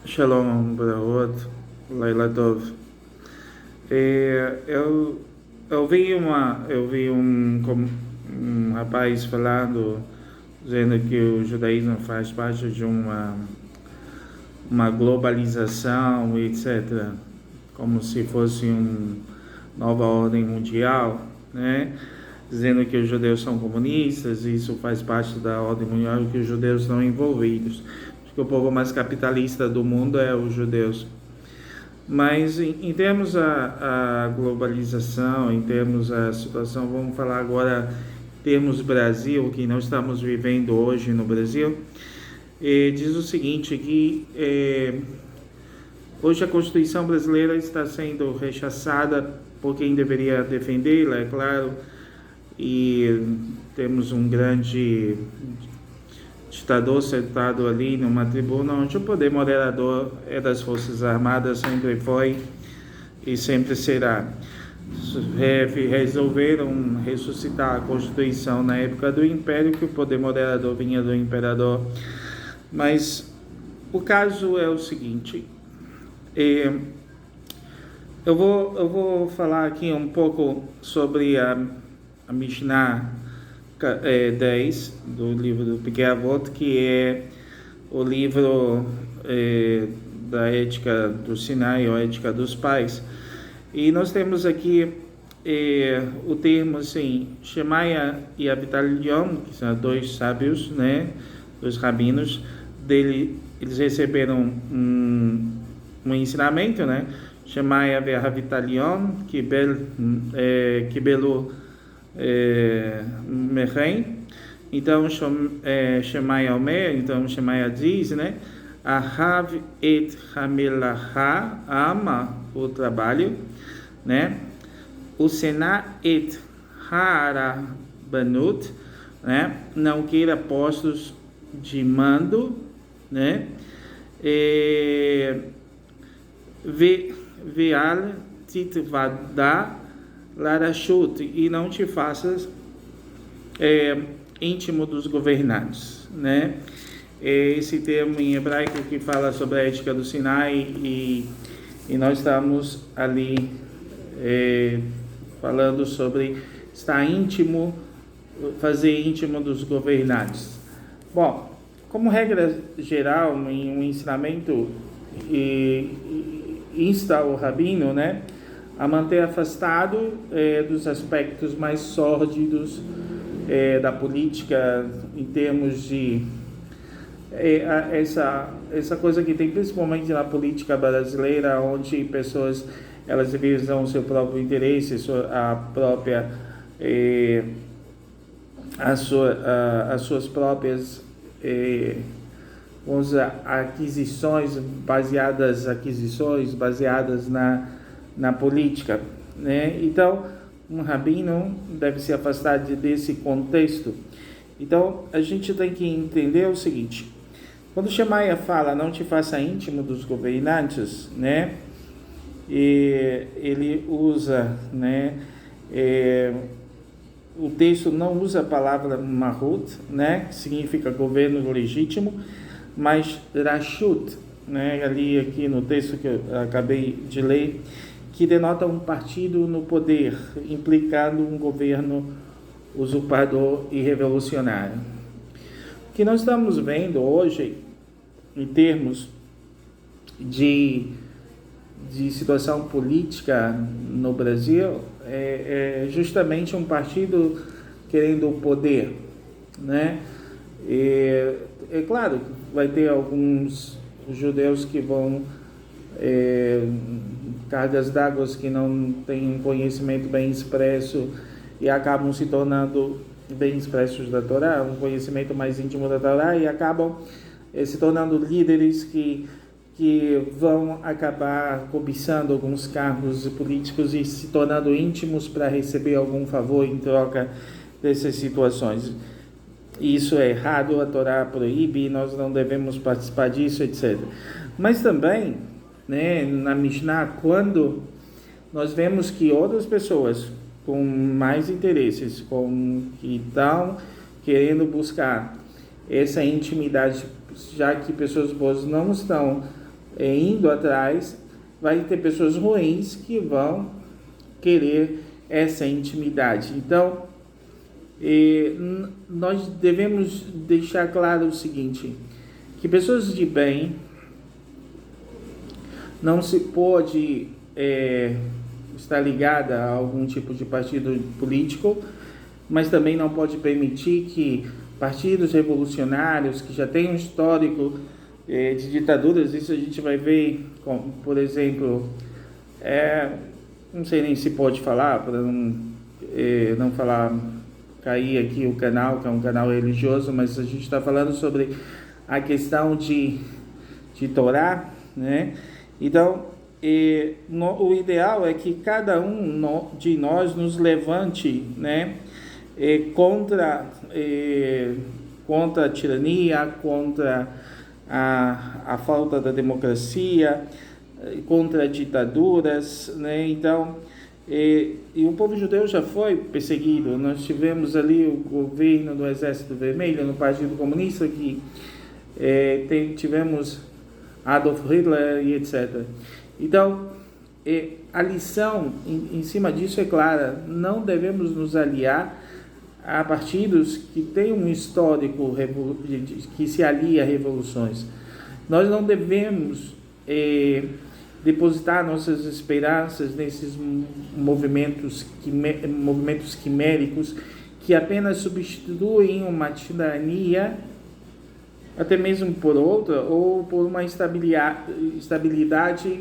Shalom, Brahot, Laila Tov. Eu vi um rapaz falando, dizendo que o judaísmo faz parte de uma globalização, etc., como se fosse uma nova ordem mundial, né? Dizendo que os judeus são comunistas, e isso faz parte da ordem mundial e que os judeus estão envolvidos. Acho que o povo mais capitalista do mundo é os judeus. Mas em termos a globalização, em termos a situação, vamos falar agora em termos Brasil, que nós estamos vivendo hoje no Brasil. Diz o seguinte, que hoje a Constituição brasileira está sendo rechaçada por quem deveria defendê-la, é claro, e temos um grande ditador sentado ali numa tribuna onde o poder moderador é das Forças Armadas, sempre foi e sempre será. Resolveram ressuscitar a Constituição na época do Império, que o poder moderador vinha do imperador. Mas o caso é o seguinte, eu vou falar aqui um pouco sobre a Mishnah 10 do livro do Pirkei Avot, que é o livro da ética do Sinai, ou ética dos pais. E nós temos aqui o termo assim, Shemaya e Avitalion, que são dois sábios, né, dois rabinos, eles receberam um ensinamento, né, Shemaya ve Avitalion, que belo Mechem. Então Shemaya Omer, então Shemaya diz, né, Ahav et Hamelaha, ama o trabalho, né, o Sena et Harabanut, né, não queira postos de mando, né, Veal titvada larashut, e não te faças íntimo dos governados, né? Esse termo em hebraico que fala sobre a ética do Sinai, e nós estamos ali falando sobre estar íntimo, fazer íntimo dos governados. Bom, como regra geral, em um ensinamento, insta o rabino, né, a manter afastado dos aspectos mais sórdidos da política, em termos de essa coisa que tem principalmente na política brasileira, onde pessoas elas visam o seu próprio interesse, as suas próprias aquisições baseadas na política, né? Então, um rabino deve se afastar desse contexto. Então, a gente tem que entender o seguinte: quando Shemaya fala, não te faça íntimo dos governantes, né? E ele usa, né? O texto não usa a palavra mahut, né? Que significa governo legítimo, mas rashut, né? Ali aqui no texto que eu acabei de ler, que denota um partido no poder, implicando um governo usurpador e revolucionário. O que nós estamos vendo hoje, em termos de situação política no Brasil, é justamente um partido querendo o poder, né? E é claro que vai ter alguns judeus que vão cargas d'água que não têm um conhecimento bem expresso e acabam se tornando bem expressos da Torá, um conhecimento mais íntimo da Torá, e acabam se tornando líderes que vão acabar cobiçando alguns cargos políticos e se tornando íntimos para receber algum favor em troca dessas situações. Isso é errado, a Torá proíbe, nós não devemos participar disso, etc. Mas também, né, na Mishnah, quando nós vemos que outras pessoas com mais interesses, que estão querendo buscar essa intimidade, já que pessoas boas não estão indo atrás, vai ter pessoas ruins que vão querer essa intimidade. Então, nós devemos deixar claro o seguinte, que pessoas de bem não se pode estar ligada a algum tipo de partido político, mas também não pode permitir que partidos revolucionários que já têm um histórico de ditaduras, isso a gente vai ver, por exemplo, não sei nem se pode falar, para não falar, cair aqui o canal, que é um canal religioso, mas a gente está falando sobre a questão de Torá, né? Então, o ideal é que cada um de nós nos levante, né? Contra a tirania, contra a falta da democracia, contra ditaduras, né? Então, e o povo judeu já foi perseguido. Nós tivemos ali o governo do Exército Vermelho, no Partido Comunista, que tivemos Adolf Hitler e etc. Então, a lição em cima disso é clara: não devemos nos aliar a partidos que têm um histórico que se alia a revoluções. Nós não devemos depositar nossas esperanças nesses movimentos quiméricos que apenas substituem uma tirania, até mesmo por outra, ou por uma estabilidade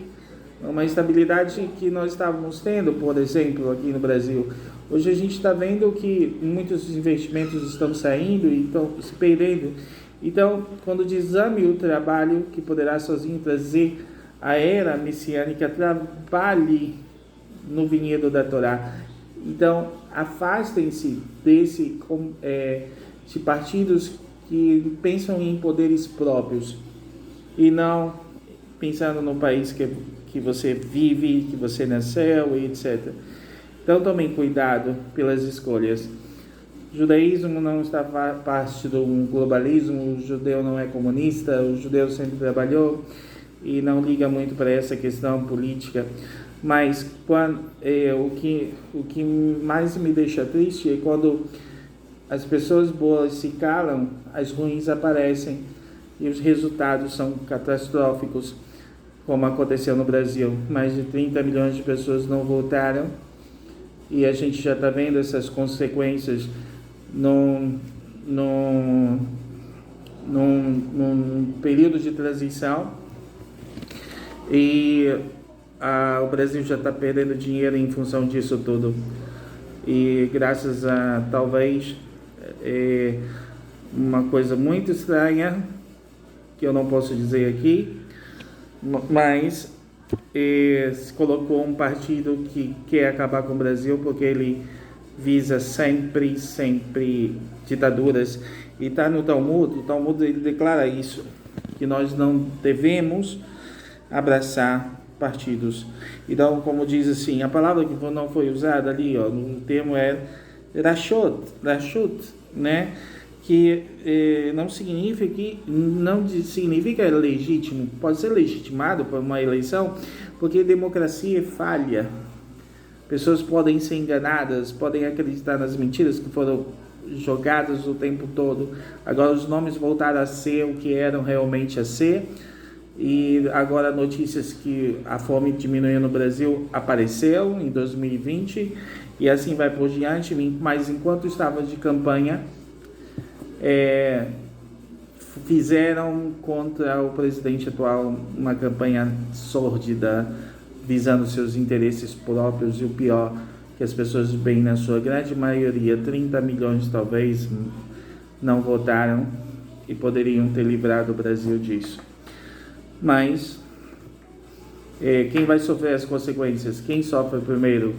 que nós estávamos tendo, por exemplo, aqui no Brasil. Hoje a gente está vendo que muitos investimentos estão saindo e estão se perdendo. Então, quando desame o trabalho que poderá sozinho trazer a era messiânica, trabalhe no vinhedo da Torá. Então, afastem-se de partidos que pensam em poderes próprios e não pensando no país que você vive, que você nasceu e etc. Então, tomem cuidado pelas escolhas. O judaísmo não está parte do globalismo, o judeu não é comunista, o judeu sempre trabalhou e não liga muito para essa questão política. Mas o que mais me deixa triste é quando as pessoas boas se calam, as ruins aparecem e os resultados são catastróficos, como aconteceu no Brasil. Mais de 30 milhões de pessoas não votaram e a gente já está vendo essas consequências num período de transição, e o Brasil já está perdendo dinheiro em função disso tudo, e graças a talvez uma coisa muito estranha que eu não posso dizer aqui, mas se colocou um partido que quer acabar com o Brasil porque ele visa sempre ditaduras, e está no Talmud. O Talmud ele declara isso, que nós não devemos abraçar partidos. Então, como diz assim, a palavra que não foi usada ali, no termo é rashut, né? Que não significa legítimo. Pode ser legitimado por uma eleição, porque democracia é falha. Pessoas podem ser enganadas, podem acreditar nas mentiras que foram jogadas o tempo todo. Agora os nomes voltaram a ser o que eram realmente a ser, e agora notícias que a fome diminuiu no Brasil apareceu em 2020, e assim vai por diante. Mas enquanto estava de campanha, fizeram contra o presidente atual uma campanha sórdida, visando seus interesses próprios, e o pior, que as pessoas de bem, na sua grande maioria, 30 milhões talvez, não votaram e poderiam ter livrado o Brasil disso. Mas quem vai sofrer as consequências? Quem sofre primeiro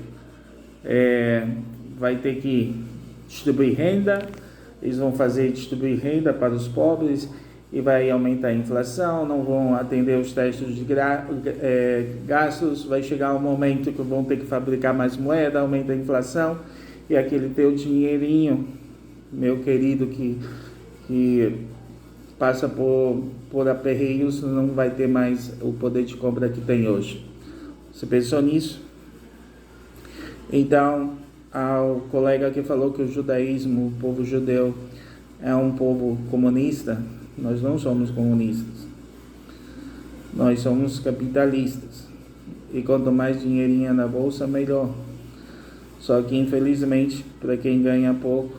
vai ter que distribuir renda. Eles vão distribuir renda para os pobres e vai aumentar a inflação, não vão atender os testes de gastos, vai chegar um momento que vão ter que fabricar mais moeda, aumenta a inflação, e aquele teu dinheirinho, meu querido, que passa por aperreios, não vai ter mais o poder de compra que tem hoje. Você pensou nisso? Então, ao colega que falou que o judaísmo, o povo judeu, é um povo comunista, nós não somos comunistas. Nós somos capitalistas. E quanto mais dinheirinho na bolsa, melhor. Só que, infelizmente, para quem ganha pouco,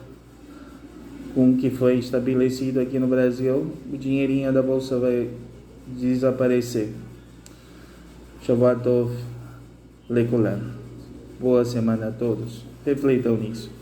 com o que foi estabelecido aqui no Brasil, o dinheirinho da bolsa vai desaparecer. Shavuot Tov, Lekulam. Boa semana a todos. Reflitam nisso.